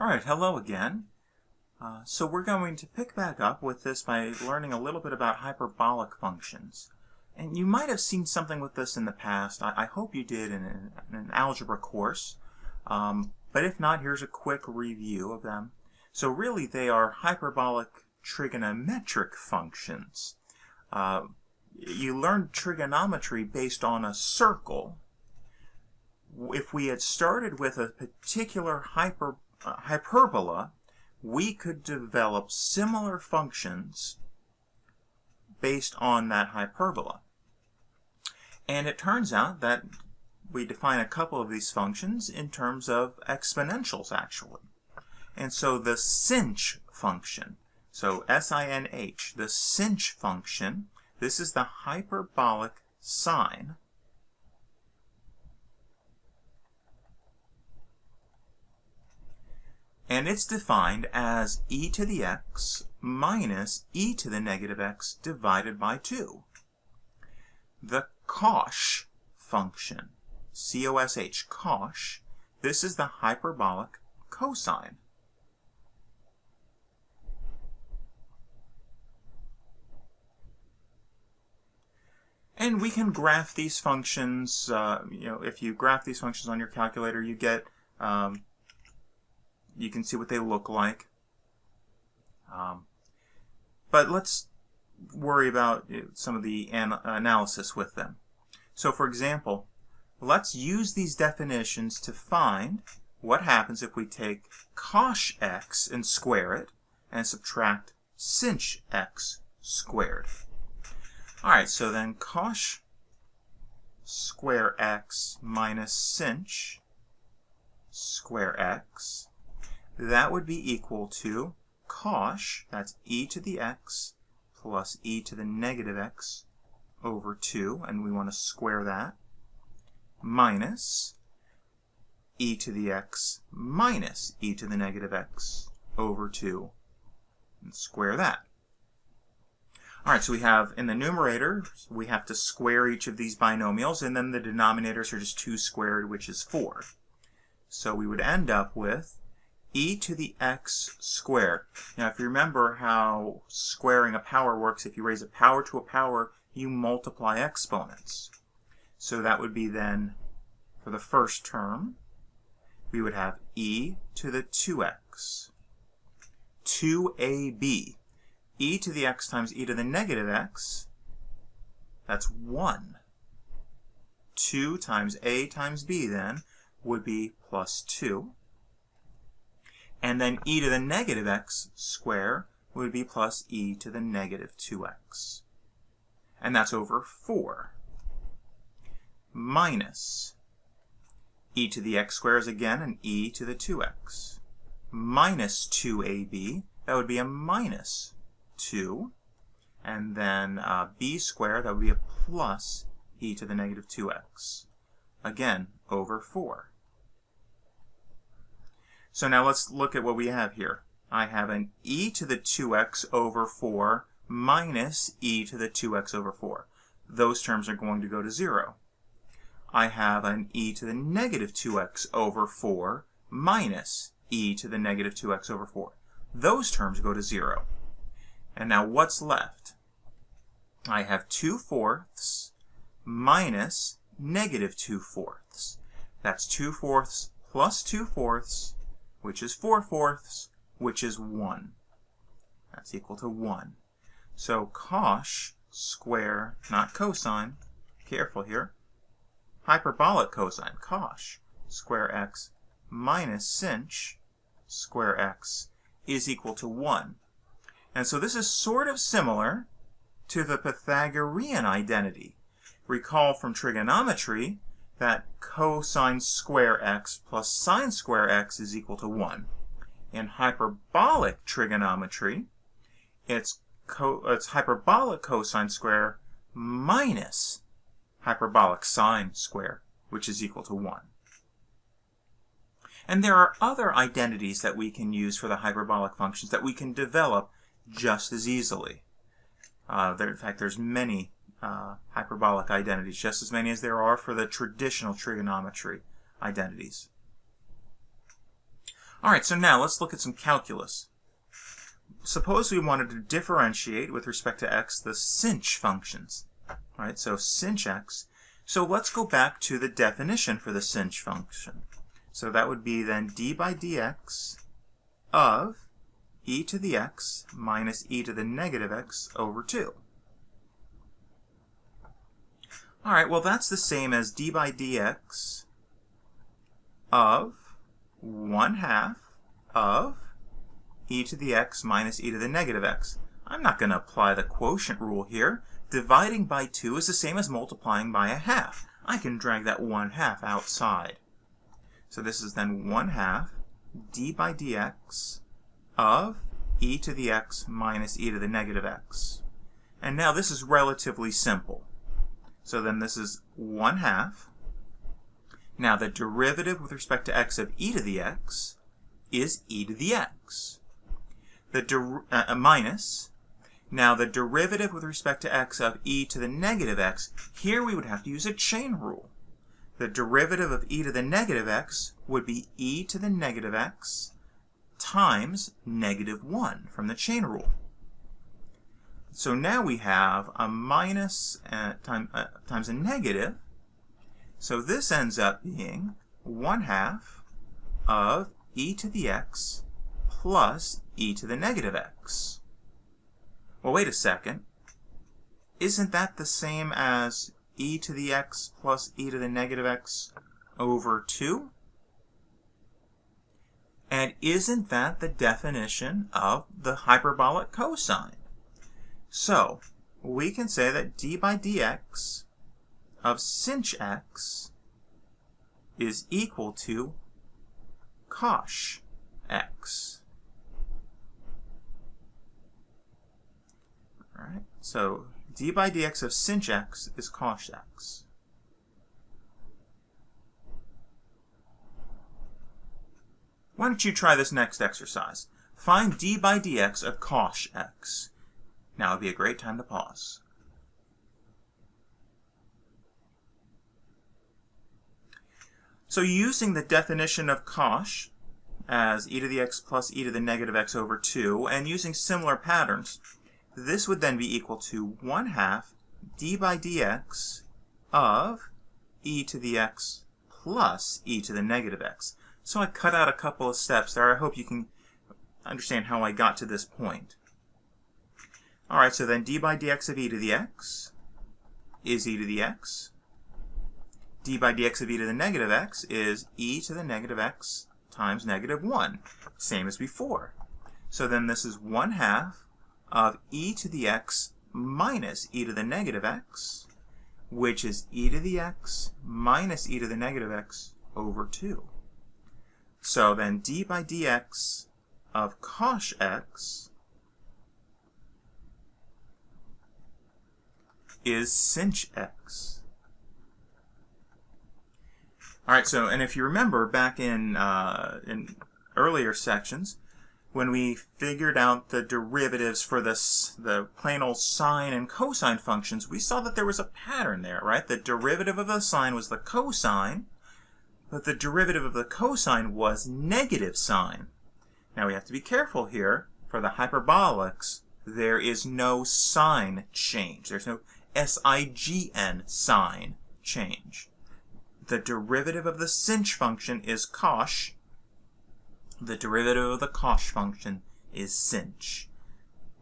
Alright, hello again. So we're going to pick back up with this by learning a little bit about hyperbolic functions. And you might have seen something with this in the past. I hope you did in an algebra course. But if not, here's a quick review of them. So really they are hyperbolic trigonometric functions. You learned trigonometry based on a circle. If we had started with a particular hyperbola, we could develop similar functions based on that hyperbola. And it turns out that we define a couple of these functions in terms of exponentials, actually. And so the Cinch function, so S-I-N-H, the Cinch function, this is the hyperbolic sine. And it's defined as e to the x minus e to the negative x divided by 2. The cosh function, C-O-S-H, cosh, this is the hyperbolic cosine. And we can graph these functions, if you graph these functions on your calculator, you get you can see what they look like. But let's worry about some of the analysis with them. So for example, let's use these definitions to find what happens if we take cosh x and square it and subtract cinch x squared. Alright, so then cosh square x minus cinch square x, that would be equal to cosh, that's e to the x plus e to the negative x over 2, and we want to square that, minus e to the x minus e to the negative x over 2, and square that. Alright, so we have in the numerator, we have to square each of these binomials, and then the denominators are just 2 squared, which is 4. So we would end up with e to the x squared. Now, if you remember how squaring a power works, if you raise a power to a power, you multiply exponents. So that would be then, for the first term, we would have e to the 2x, 2ab. E to the x times e to the negative x, that's 1. 2 times a times b then would be plus 2. And then e to the negative x square would be plus e to the negative 2x. And that's over 4. Minus e to the x square is again an e to the 2x. Minus 2ab, that would be a minus 2. And then b squared, that would be a plus e to the negative 2x. Again, over 4. So now let's look at what we have here. I have an e to the 2x over 4 minus e to the 2x over 4. Those terms are going to go to 0. I have an e to the negative 2x over 4 minus e to the negative 2x over 4. Those terms go to 0. And now what's left? I have 2/4 minus negative 2/4. That's 2/4 plus 2/4, which is 4/4, which is 1. That's equal to 1. So cosh square, not cosine, careful here, hyperbolic cosine, cosh square x minus cinch square x is equal to 1. And so this is sort of similar to the Pythagorean identity. Recall from trigonometry that cosine square x plus sine square x is equal to 1. In hyperbolic trigonometry, it's hyperbolic cosine square minus hyperbolic sine square, which is equal to 1. And there are other identities that we can use for the hyperbolic functions that we can develop just as easily. In fact, there's many hyperbolic identities, just as many as there are for the traditional trigonometry identities. All right, so now let's look at some calculus. Suppose we wanted to differentiate with respect to x the Cinch functions. All right, so Cinch x. So let's go back to the definition for the Cinch function. So that would be then d by dx of e to the x minus e to the negative x over 2. All right, well, that's the same as d by dx of 1/2 of e to the x minus e to the negative x. I'm not going to apply the quotient rule here. Dividing by 2 is the same as multiplying by 1/2. I can drag that 1/2 outside. So this is then 1/2 d by dx of e to the x minus e to the negative x. And now this is relatively simple. So then this is 1/2. Now the derivative with respect to x of e to the x is e to the x. Minus. Now the derivative with respect to x of e to the negative x, here we would have to use a chain rule. The derivative of e to the negative x would be e to the negative x times -1 from the chain rule. So now we have a minus times a negative. So this ends up being 1/2 of e to the x plus e to the negative x. Well, wait a second. Isn't that the same as e to the x plus e to the negative x over 2? And isn't that the definition of the hyperbolic cosine? So we can say that d by dx of sinh x is equal to cosh x. All right, so d by dx of sinh x is cosh x. Why don't you try this next exercise? Find d by dx of cosh x. Now would be a great time to pause. So using the definition of cosh as e to the x plus e to the negative x over 2, and using similar patterns, this would then be equal to 1/2 d by dx of e to the x plus e to the negative x. So I cut out a couple of steps there. I hope you can understand how I got to this point. All right, so then d by dx of e to the x is e to the x. D by dx of e to the negative x is e to the negative x times -1, same as before. So then this is 1/2 of e to the x minus e to the negative x, which is e to the x minus e to the negative x over 2. So then d by dx of cosh x is sinh x. All right, so, and if you remember back in earlier sections, when we figured out the derivatives for the plain old sine and cosine functions, we saw that there was a pattern there, right? The derivative of the sine was the cosine, but the derivative of the cosine was negative sine. Now we have to be careful here. For the hyperbolics, there is no sign change. There's no sign sign change. The derivative of the sinh function is cosh. The derivative of the cosh function is sinh.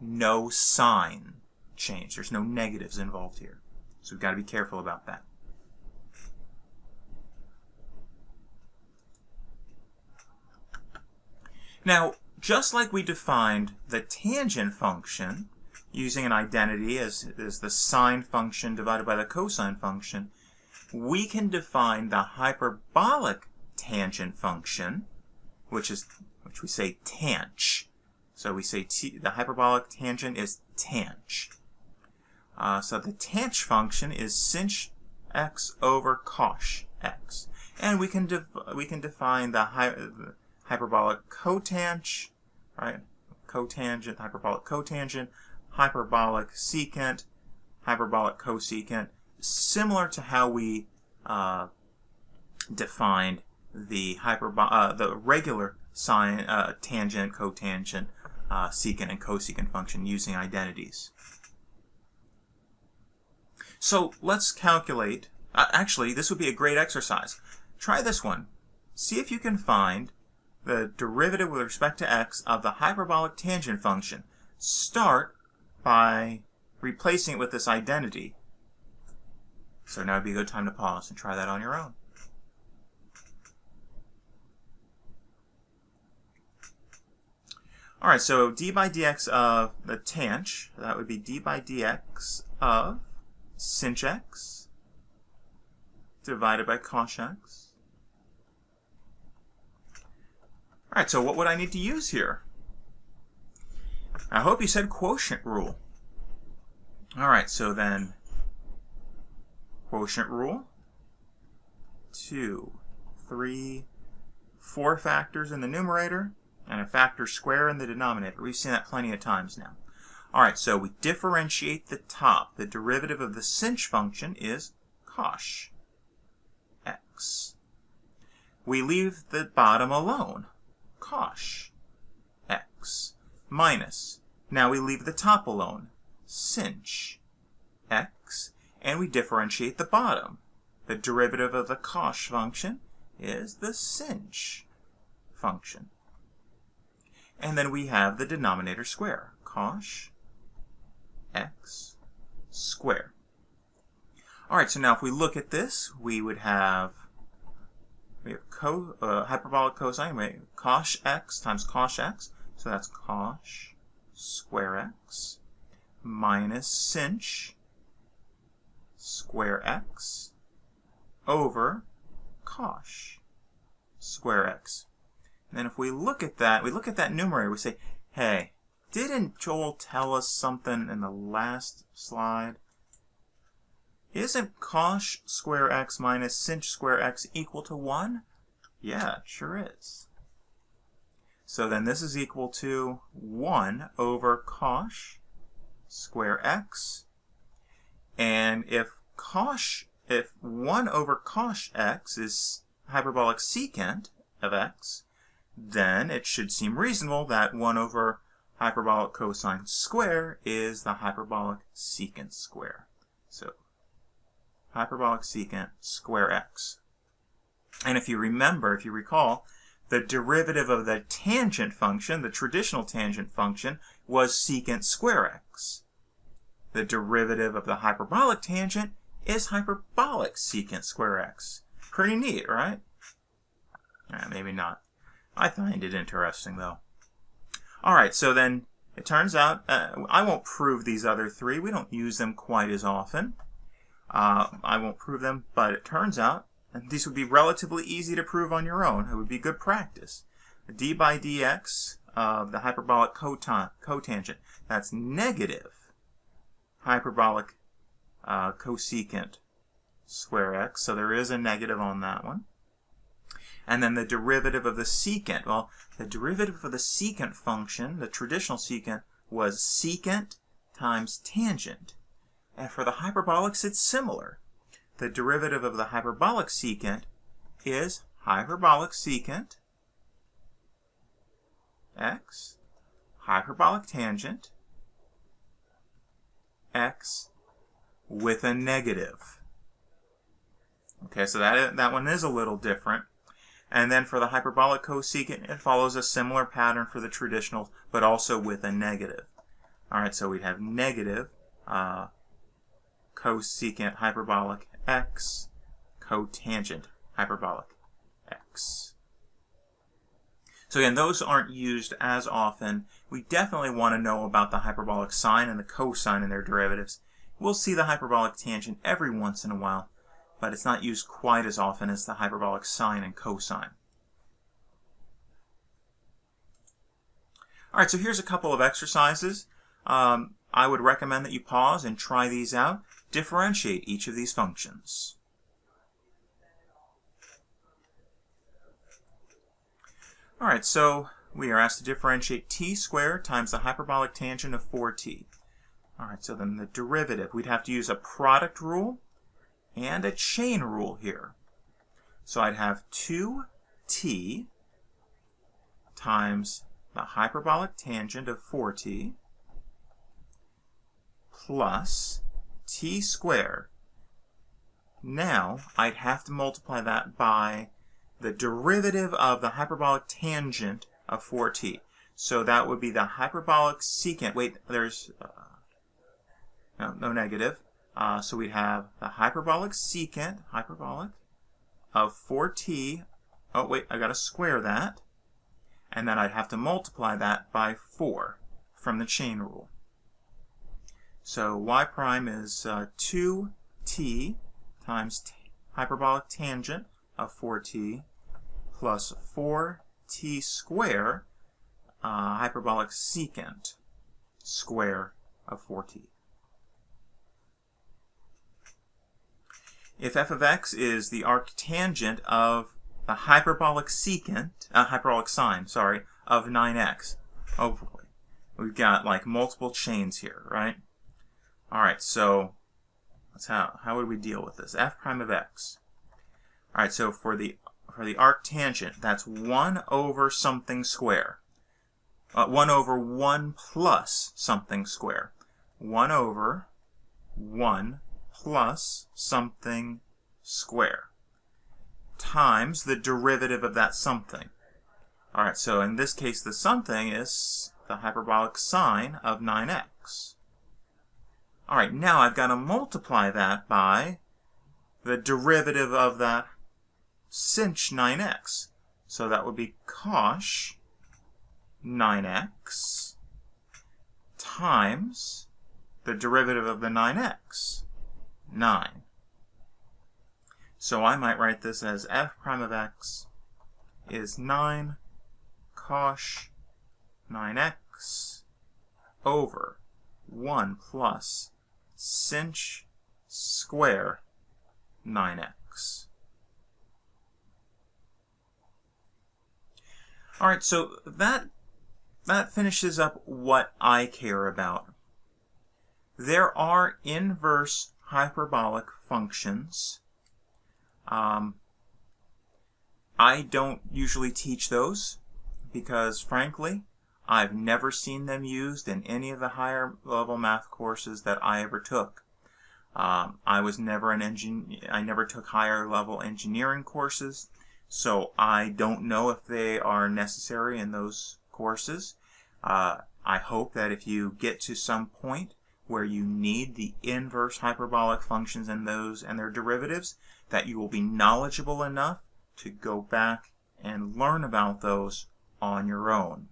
No sign change. There's no negatives involved here. So we've got to be careful about that. Now, just like we defined the tangent function using an identity as the sine function divided by the cosine function, we can define the hyperbolic tangent function, which we say tanh. So we say the hyperbolic tangent is tanh. So the tanh function is sinh x over cosh x, and we can define the hyperbolic cotangent, right? Cotangent, hyperbolic cotangent, hyperbolic secant, hyperbolic cosecant, similar to how we defined the regular sine, tangent, cotangent, secant, and cosecant function using identities. So let's calculate. Actually, this would be a great exercise. Try this one. See if you can find the derivative with respect to x of the hyperbolic tangent function. Start by replacing it with this identity. So now would be a good time to pause and try that on your own. Alright, so d by dx of the tanh, that would be d by dx of sinh x divided by cos x. Alright, so what would I need to use here? I hope you said quotient rule. Alright, so then quotient rule, 2, 3, 4 factors in the numerator, and a factor square in the denominator. We've seen that plenty of times now. Alright, so we differentiate the top. The derivative of the sinh function is cos x. We leave the bottom alone, cos x, minus. Now we leave the top alone, sinh x, and we differentiate the bottom. The derivative of the cos function is the sinh function. And then we have the denominator square, cos x squared. Alright, so now if we look at this, we have hyperbolic cosine, cos x times cos x, so that's cos square x minus sinh square x over cos square x. And then if we look at that numerator, we say, hey, didn't Joel tell us something in the last slide? Isn't cos square x minus sinh square x equal to 1? Yeah, it sure is. So then this is equal to 1 over cos square x. And if 1 over cos x is hyperbolic secant of x, then it should seem reasonable that 1 over hyperbolic cosine square is the hyperbolic secant square. So hyperbolic secant square x. And if you recall, the derivative of the tangent function, the traditional tangent function, was secant square x. The derivative of the hyperbolic tangent is hyperbolic secant square x. Pretty neat, right? Maybe not. I find it interesting, though. Alright, so then it turns out, I won't prove these other three. We don't use them quite as often. I won't prove them, but it turns out, and these would be relatively easy to prove on your own. It would be good practice. D by dx of the hyperbolic cotangent, that's negative hyperbolic cosecant square x. So there is a negative on that one. And then the derivative of the secant. Well, the derivative of the secant function, the traditional secant, was secant times tangent. And for the hyperbolics, it's similar. The derivative of the hyperbolic secant is hyperbolic secant x, hyperbolic tangent x with a negative. Okay, so that one is a little different. And then for the hyperbolic cosecant, it follows a similar pattern for the traditional, but also with a negative. Alright, so we'd have negative cosecant hyperbolic x, cotangent hyperbolic x. So again, those aren't used as often. We definitely want to know about the hyperbolic sine and the cosine and their derivatives. We'll see the hyperbolic tangent every once in a while, but it's not used quite as often as the hyperbolic sine and cosine. Alright, so here's a couple of exercises. I would recommend that you pause and try these out. Differentiate each of these functions. Alright, so we are asked to differentiate t squared times the hyperbolic tangent of 4t. Alright, so then the derivative, we'd have to use a product rule and a chain rule here. So I'd have 2t times the hyperbolic tangent of 4t plus t squared. Now, I'd have to multiply that by the derivative of the hyperbolic tangent of 4t. So that would be the hyperbolic secant. Wait, there's no negative. So we'd have the hyperbolic secant, of 4t. Oh, wait, I got to square that. And then I'd have to multiply that by 4 from the chain rule. So y prime is 2t times hyperbolic tangent of 4t plus 4t squared hyperbolic secant square of 4t. If f of x is the arctangent of the hyperbolic sine, of 9x. Oh boy, we've got like multiple chains here, right? All right, so that's how would we deal with this? F prime of x. All right, so for the arctangent, that's 1 over something square. 1 over 1 plus something square. 1 over 1 plus something square times the derivative of that something. All right, so in this case, the something is the hyperbolic sine of 9x. All right, now I've got to multiply that by the derivative of that sinh 9x. So that would be cosh 9x times the derivative of the 9x, 9. So I might write this as f prime of x is 9 cosh 9x over 1 plus sinh square 9x. All right, so that finishes up what I care about. There are inverse hyperbolic functions. I don't usually teach those because, frankly, I've never seen them used in any of the higher level math courses that I ever took. I was never I never took higher level engineering courses, so I don't know if they are necessary in those courses. I hope that if you get to some point where you need the inverse hyperbolic functions and their derivatives, that you will be knowledgeable enough to go back and learn about those on your own.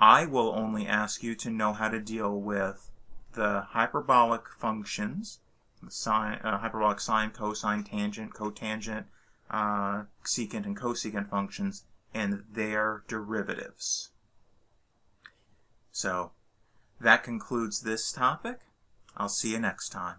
I will only ask you to know how to deal with the hyperbolic functions, hyperbolic sine, cosine, tangent, cotangent, secant and cosecant functions, and their derivatives. So that concludes this topic. I'll see you next time.